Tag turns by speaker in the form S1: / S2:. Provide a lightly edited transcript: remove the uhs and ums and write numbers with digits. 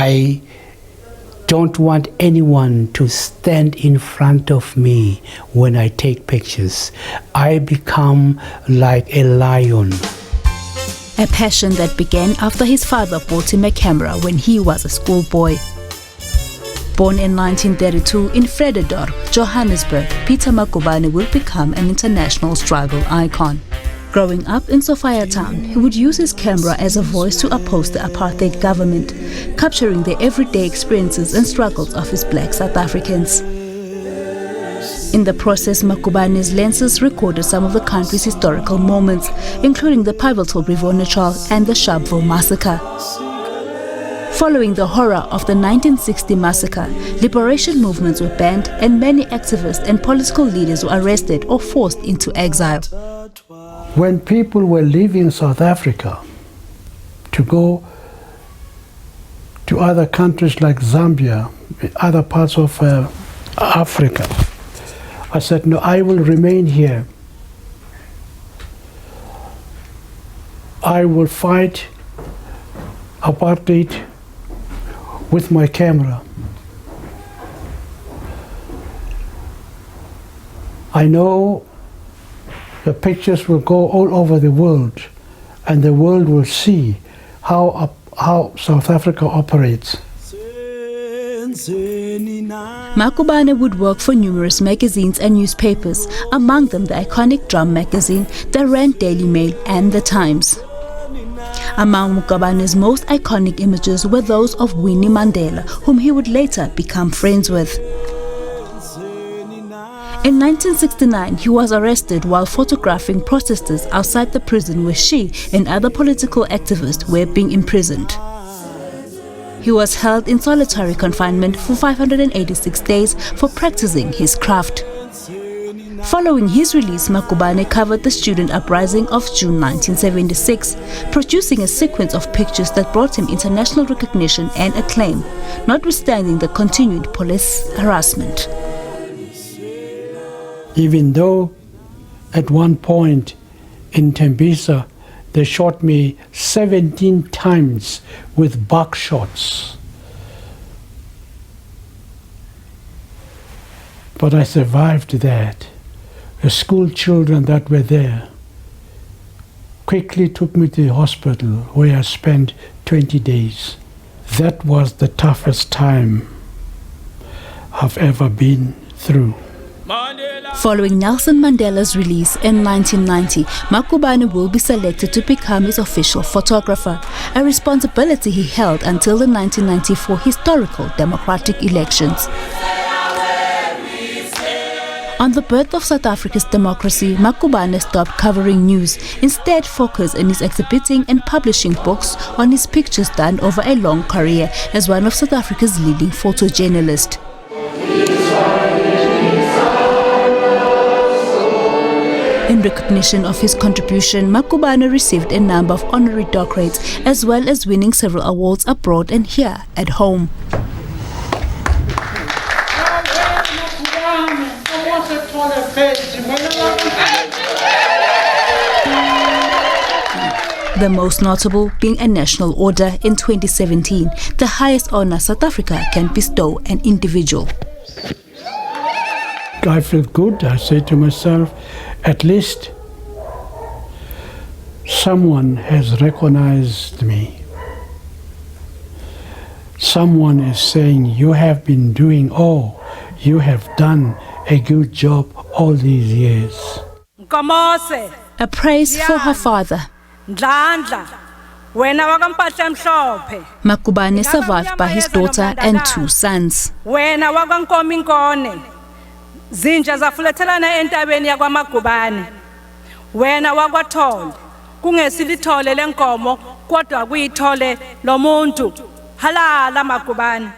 S1: I don't want anyone to stand in front of me when I take pictures. I become like a lion.
S2: A passion that began after his father bought him a camera when he was a schoolboy. Born in 1932 in Vredendorp, Johannesburg, Peter Magubane will become an international struggle icon. Growing up in Sophiatown, he would use his camera as a voice to oppose the apartheid government, capturing the everyday experiences and struggles of his black South Africans. In the process, Magubane's lenses recorded some of the country's historical moments, including the pivotal Brevoort trial and the Sharpeville massacre. Following the horror of the 1960 massacre, liberation movements were banned and many activists and political leaders were arrested or forced into exile.
S1: When people were leaving South Africa to go to other countries like Zambia, other parts of Africa, I said, no, I will remain here. I will fight apartheid with my camera. I know the pictures will go all over the world, and the world will see how South Africa operates.
S2: Magubane would work for numerous magazines and newspapers, among them the iconic drum magazine, the Rand Daily Mail and the Times. Among Magubane's most iconic images were those of Winnie Mandela, whom he would later become friends with. In 1969, he was arrested while photographing protesters outside the prison where she and other political activists were being imprisoned. He was held in solitary confinement for 586 days for practicing his craft. Following his release, Magubane covered the student uprising of June 1976, producing a sequence of pictures that brought him international recognition and acclaim, notwithstanding the continued police harassment.
S1: Even though at one point in Tembisa they shot me 17 times with buckshots, but I survived that. The school children that were there quickly took me to the hospital where I spent 20 days. That was the toughest time I've ever been through.
S2: Following Nelson Mandela's release in 1990, Magubane will be selected to become his official photographer, a responsibility he held until the 1994 historical democratic elections. On the birth of South Africa's democracy, Magubane stopped covering news, instead focused on his exhibiting and publishing books on his pictures done over a long career as one of South Africa's leading photojournalists. In recognition of his contribution, Magubane received a number of honorary doctorates as well as winning several awards abroad and here at home. The most notable being a national order in 2017, the highest honor South Africa can bestow an individual.
S1: I feel good. I say to myself, at least someone has recognized me. Someone is saying, you have been doing you have done a good job all these years.
S2: A praise for her father. Magubane survived by his daughter and 2 sons.
S3: Zinja zafulethelana entabeni yakwaMagubane. Wena wakwathole kungesilithole lenkomo kodwa kuyithole lo muntu halala Magubane.